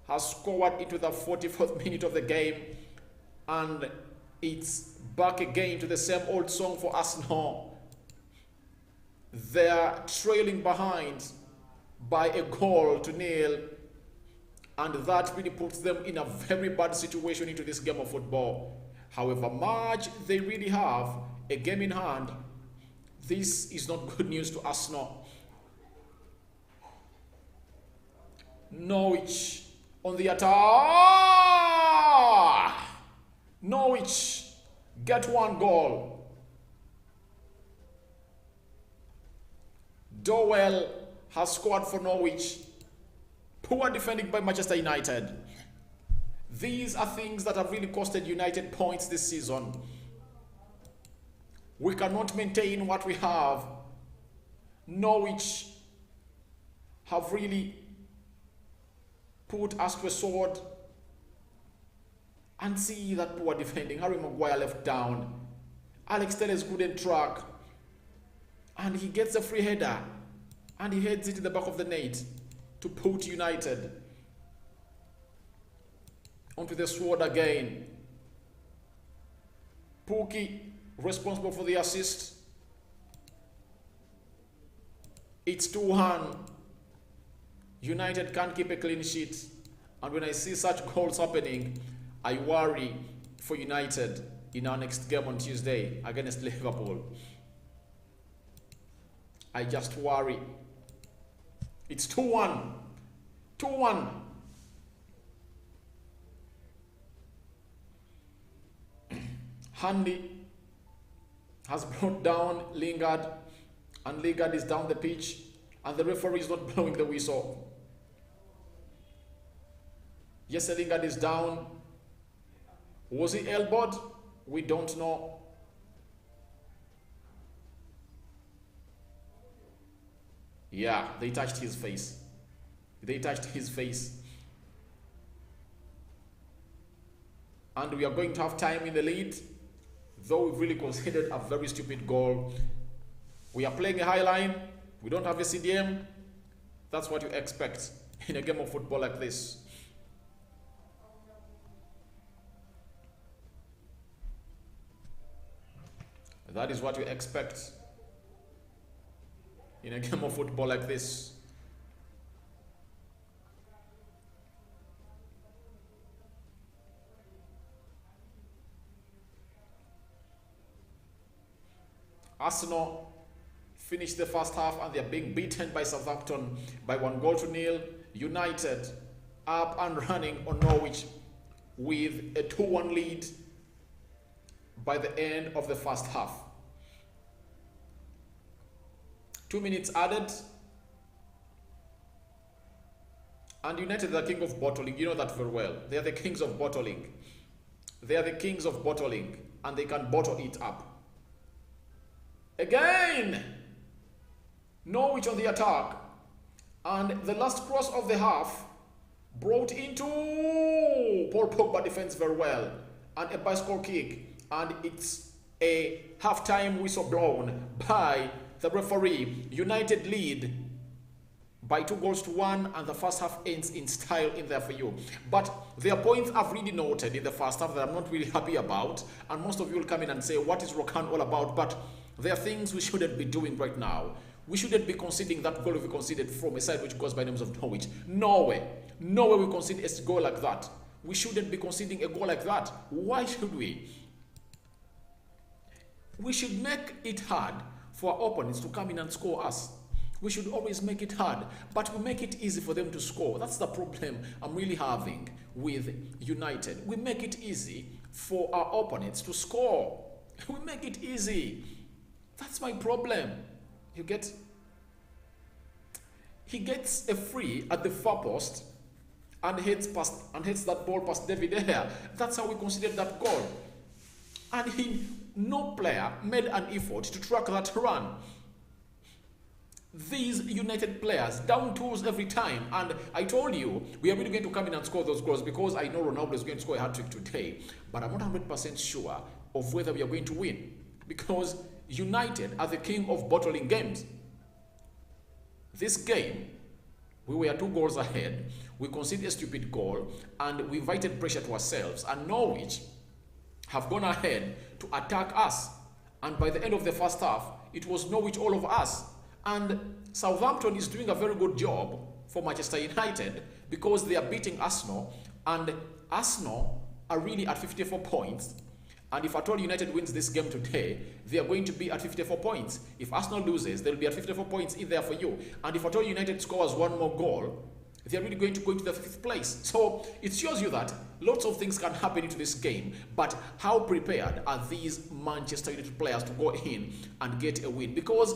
has scored into the 44th minute of the game, and it's back again to the same old song for Arsenal. They're trailing behind by a goal to nil, and that really puts them in a very bad situation into this game of football. However much they really have a game in hand, this is not good news to Arsenal. Norwich on the attack. Norwich get one goal. Dowell has scored for Norwich. Poor defending by Manchester United. These are things that have really costed United points this season. We cannot maintain what we have. Norwich have really put us to a sword And see that poor defending. Harry Maguire left down. Alex Telles couldn't track. And he gets a free header. And he heads it in the back of the net to put United onto the sword again. Pookie responsible for the assist. It's 2-1. United can't keep a clean sheet. And when I see such goals happening, I worry for United in our next game on Tuesday against Liverpool. I just worry. It's 2-1. 2-1. Handy has brought down Lingard, and Lingard is down the pitch, and the referee is not blowing the whistle. Yes, Lingard is down. Was he elbowed? We don't know. Yeah, they touched his face. They touched his face. And we are going to have time in the lead, though we've really considered a very stupid goal. We are playing a high line. We don't have a CDM. That's what you expect in a game of football like this. That is what you expect in a game of football like this. Arsenal finished the first half and they're being beaten by Southampton by 1-0. United up and running on Norwich with a 2-1 lead by the end of the first half. 2 minutes added, and United are the king of bottling. You know that very well. They are the kings of bottling. They are the kings of bottling, and they can bottle it up. Again, Norwich on the attack, and the last cross of the half brought into Paul Pogba defends very well, and a bicycle kick, and it's a half-time whistle blown by the referee. United lead by 2-1, and the first half ends in style in there for you. But their points I've really noted in the first half that I'm not really happy about, and most of you will come in and say, what is Rokan all about? But there are things we shouldn't be doing right now. We shouldn't be conceding that goal we conceded from a side which goes by names of Norwich. No way we concede a goal like that. We shouldn't be conceding a goal like that. Why should we? We should make it hard for our opponents to come in and score us. We should always make it hard, but we make it easy for them to score. That's the problem I'm really having with United. We make it easy for our opponents to score. We make it easy. That's my problem. You get? He gets a free at the far post and hits that ball past David Ea. That's how we considered that goal. And no player made an effort to track that run. These United players down tools every time, and I told you we are really going to come in and score those goals because I know Ronaldo is going to score a hat-trick today, but I'm not 100% sure of whether we are going to win because United are the king of bottling games. This game, we were 2 goals ahead, we conceded a stupid goal, and we invited pressure to ourselves, and Norwich have gone ahead to attack us, and by the end of the first half, it was Norwich all over us. And Southampton is doing a very good job for Manchester United because they are beating Arsenal, and Arsenal are really at 54 points. And if at all United wins this game today, they are going to be at 54 points. If Arsenal loses, they'll be at 54 points in there for you. And if at all United scores 1 more goal, they're really going to go into the 5th place. So it shows you that lots of things can happen into this game, but how prepared are these Manchester United players to go in and get a win? Because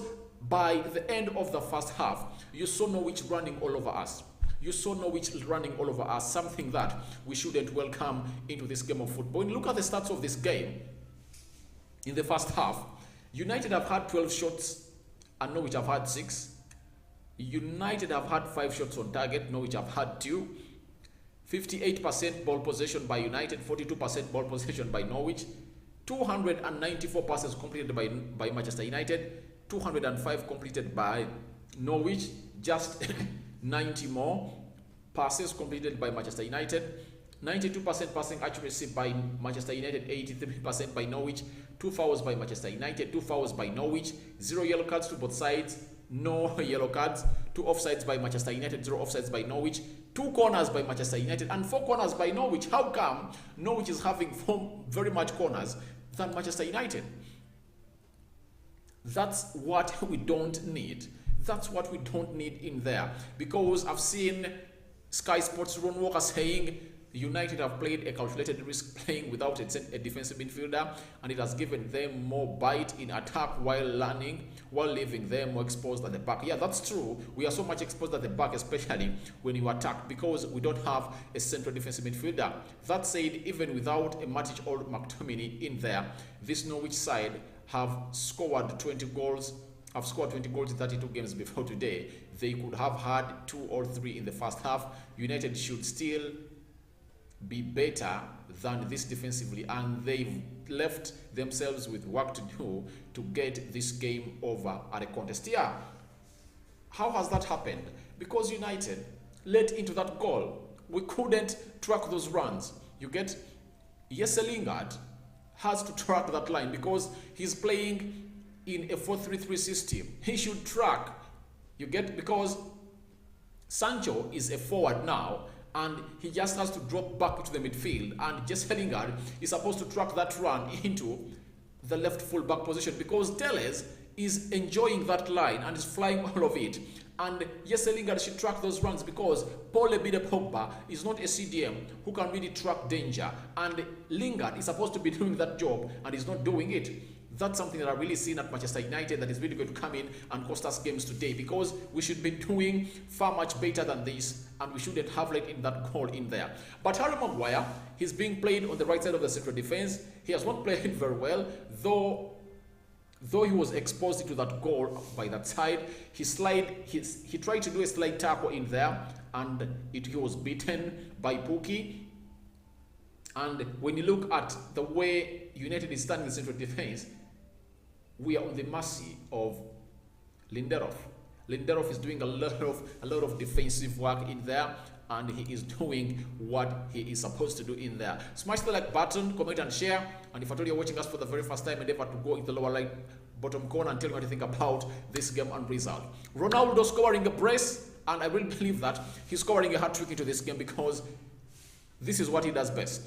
by the end of the first half, you saw Norwich running all over us. You saw Norwich running all over us, something that we shouldn't welcome into this game of football. When you look at the stats of this game, in the first half, United have had 12 shots and Norwich have had 6. United have had 5 shots on target, Norwich have had 2. 58% ball possession by United, 42% ball possession by Norwich, 294 passes completed by Manchester United, 205 completed by Norwich, just 90 more passes completed by Manchester United, 92% passing accuracy by Manchester United, 83% by Norwich, 2 fouls by Manchester United, 2 fouls by Norwich, 0 yellow cards to both sides, no yellow cards, 2 offsides by Manchester United, 0 offsides by Norwich, 2 corners by Manchester United, and 4 corners by Norwich. How come Norwich is having 4 very much corners than Manchester United? That's what we don't need. That's what we don't need in there. Because I've seen Sky Sports Ron Walker saying United have played a calculated risk playing without a defensive midfielder, and it has given them more bite in attack while leaving them more exposed at the back. Yeah, that's true. We are so much exposed at the back, especially when you attack, because we don't have a central defensive midfielder. That said, even without a Matic or McTominay in there, this Norwich side have scored 20 goals. Have scored 20 goals in 32 games before today. They could have had 2 or 3 in the first half. United should still be better than this defensively, and they've left themselves with work to do to get this game over at a contest. Yeah, how has that happened? Because United let into that goal. We couldn't track those runs. You get, Jesse Lingard has to track that line because he's playing in a 4-3-3 system. He should track, you get, because Sancho is a forward now, and he just has to drop back into the midfield, and Jesse Lingard is supposed to track that run into the left full back position, because Telles is enjoying that line and is flying all of it, and Jesse Lingard should track those runs because Paul Ebide Pogba is not a CDM who can really track danger, and Lingard is supposed to be doing that job and is not doing it. That's something that I've really seen at Manchester United that is really going to come in and cost us games today, because we should be doing far much better than this, and we shouldn't have let in that goal in there. But Harry Maguire, he's being played on the right side of the central defense. He has not played very well, though he was exposed to that goal by that side. He tried to do a slide tackle in there, and he was beaten by Pukki. And when you look at the way United is standing in the central defense, we are on the mercy of Lindelof. Lindelof is doing a lot of defensive work in there, and he is doing what he is supposed to do in there. Smash the like button, comment and share. And if at all you're watching us for the very first time, endeavor to go in the lower right bottom corner and tell me what you think about this game and result. Ronaldo scoring a brace, and I really believe that he's scoring a hat-trick into this game because this is what he does best.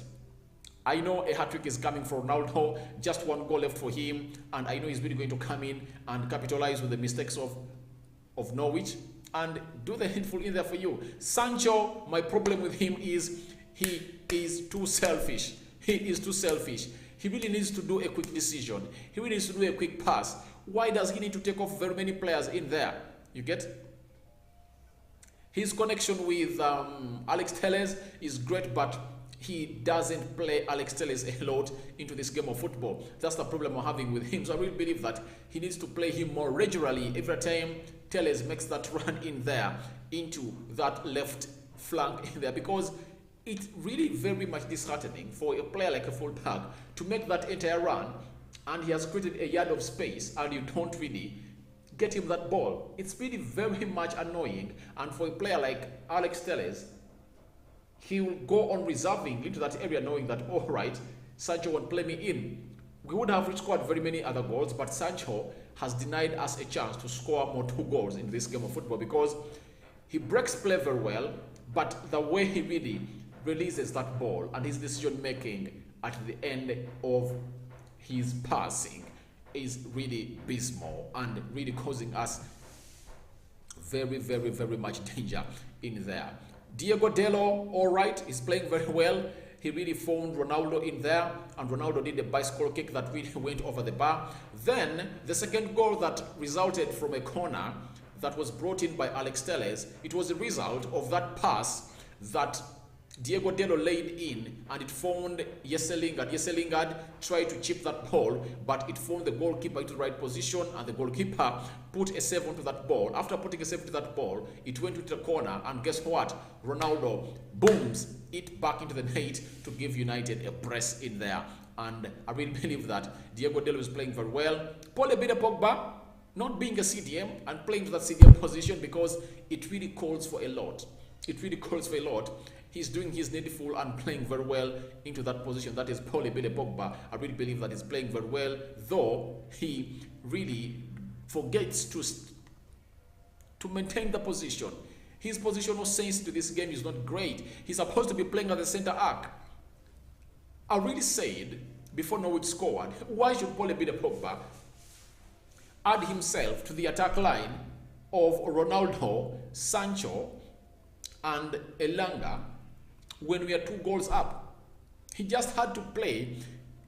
I know a hat-trick is coming for Ronaldo, just 1 goal left for him, and I know he's really going to come in and capitalize with the mistakes of Norwich and do the needful in there for you. Sancho, my problem with him is he is too selfish. He is too selfish. He really needs to do a quick decision. He really needs to do a quick pass. Why does he need to take off very many players in there? You get? His connection with Alex Telles is great, but he doesn't play Alex Telles a lot into this game of football. That's the problem we're having with him. So I really believe that he needs to play him more regularly every time Telles makes that run in there into that left flank in there, because it's really very much disheartening for a player like a fullback to make that entire run, and he has created a yard of space and you don't really get him that ball. It's really very much annoying, and for a player like Alex Telles, he will go on reserving into that area knowing that, all right, Sancho won't play me in. We would have scored very many other goals, but Sancho has denied us a chance to score more 2 goals in this game of football because he breaks play very well, but the way he really releases that ball and his decision making at the end of his passing is really abysmal and really causing us very, very, very much danger in there. Diego Dello, all right, is playing very well. He really found Ronaldo in there, and Ronaldo did a bicycle kick that really went over the bar. Then the second goal that resulted from a corner that was brought in by Alex Telles, it was a result of that pass that Diego Dello laid in and it found Jesse Lingard. Jesse Lingard tried to chip that ball, but it found the goalkeeper into the right position, and the goalkeeper put a save onto that ball. After putting a save onto that ball, it went into the corner, and guess what? Ronaldo booms it back into the net to give United a press in there. And I really believe that Diego Dello is playing very well. Paul Pogba not being a CDM and playing to that CDM position, because it really calls for a lot. It really calls for a lot. He's doing his needful and playing very well into that position. That is Paul Pogba. I really believe that he's playing very well, though he really forgets to maintain the position. His positional sense to this game is not great. He's supposed to be playing at the center arc. I really said before Norwich scored, why should Paul Pogba add himself to the attack line of Ronaldo, Sancho, and Elanga when we are 2 goals up? He just had to play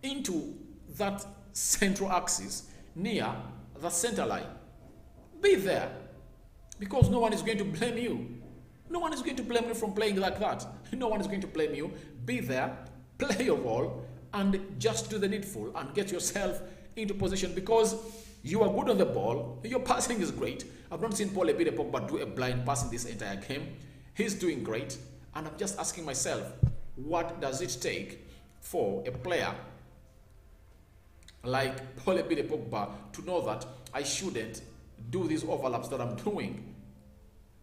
into that central axis near the center line. Be there, because no one is going to blame you. No one is going to blame you from playing like that. No one is going to blame you. Be there, play your role, and just do the needful and get yourself into position, because you are good on the ball. Your passing is great. I've not seen Paul Pogba do a blind pass in this entire game. He's doing great. And I'm just asking myself, what does it take for a player like Paul Pogba to know that I shouldn't do these overlaps that I'm doing?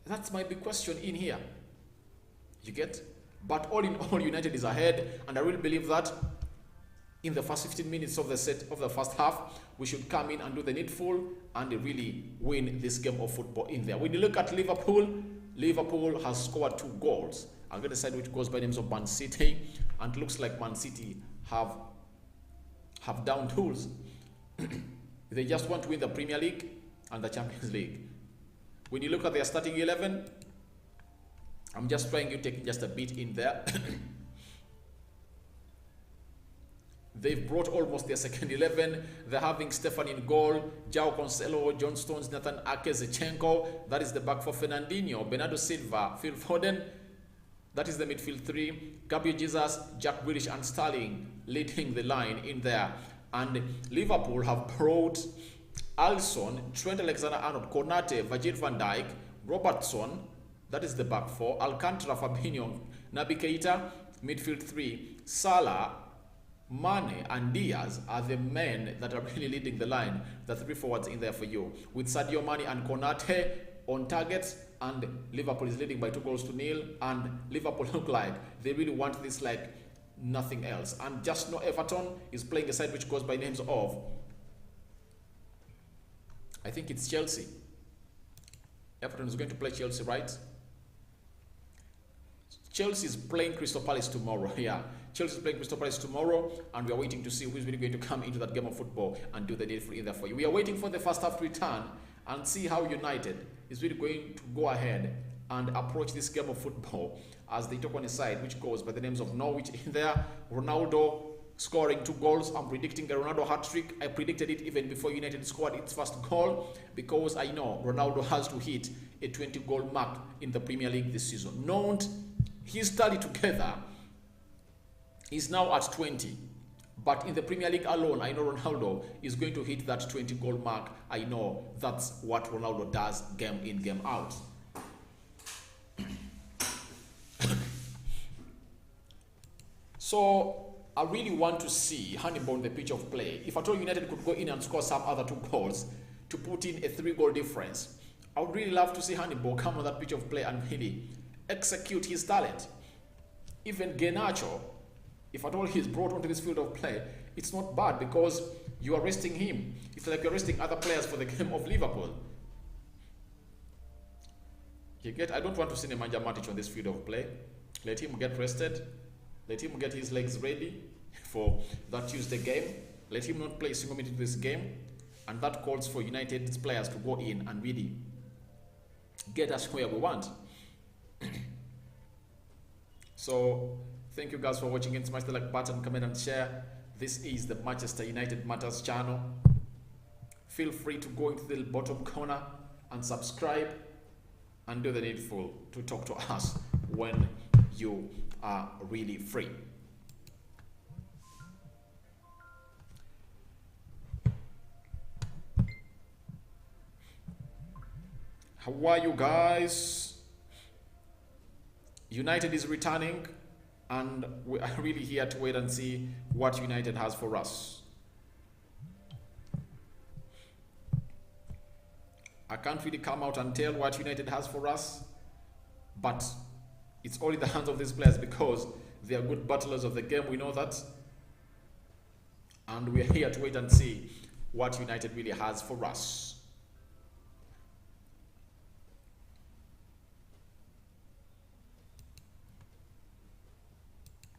That's my big question in here. You get? But all in all, United is ahead, and I really believe that in the first 15 minutes of the first half, we should come in and do the needful and really win this game of football in there. When you look at Liverpool, Liverpool has scored 2 goals. I'm going to decide which goes by names of Man City, and it looks like Man City have down tools. They just want to win the Premier League and the Champions League. When you look at their starting 11, I'm just trying to take just a bit in there. They've brought almost their second 11. They're having Stefan in goal, João Cancelo, John Stones, Nathan Ake, Zinchenko. That is the back for Fernandinho, Bernardo Silva, Phil Foden. That is the midfield 3. Gabriel Jesus, Jack Grealish, and Sterling leading the line in there. And Liverpool have brought Alisson, Trent Alexander-Arnold, Konate, Virgil van Dijk, Robertson. That is the back 4. Alcantara, Fabinho, Naby Keita, midfield 3. Salah, Mane and Diaz are the men that are really leading the line. The 3 forwards in there for you, with Sadio Mane and Konate on targets, and Liverpool is leading by 2-0, and Liverpool look like they really want this like nothing else. And just know Everton is playing a side which goes by names of, I think it's Chelsea. Everton is going to play Chelsea, right? Chelsea is playing Crystal Palace tomorrow. Yeah, Chelsea is playing Crystal Palace tomorrow, and we are waiting to see who is really going to come into that game of football and do the needful in there for you. We are waiting for the first half to return and see how United is really going to go ahead and approach this game of football as they talk on a side which goes by the names of Norwich in there. Ronaldo scoring 2 goals. I'm predicting a Ronaldo hat-trick. I predicted it even before United scored its first goal, because I know Ronaldo has to hit a 20-goal mark in the Premier League this season. Not his tally together is now at 20. But in the Premier League alone, I know Ronaldo is going to hit that 20-goal mark. I know that's what Ronaldo does game in, game out. So I really want to see Hannibal on the pitch of play. If at all United could go in and score some other 2 goals to put in a 3-goal difference, I would really love to see Hannibal come on that pitch of play and really execute his talent. Even Garnacho, if at all he's brought onto this field of play, it's not bad, because you are resting him. It's like you're resting other players for the game of Liverpool. You get? I don't want to see Nemanja Matic on this field of play. Let him get rested. Let him get his legs ready for that Tuesday game. Let him not play a single minute in this game. And that calls for United's players to go in and really get us where we want. So, thank you guys for watching. Smash the like button, comment and share. This is the Manchester United Matters channel. Feel free to go into the bottom corner and subscribe and do the needful to talk to us when you are really free. How are you guys? United is returning, and we are really here to wait and see what United has for us. I can't really come out and tell what United has for us, but it's all in the hands of these players because they are good battlers of the game. We know that. And we are here to wait and see what United really has for us.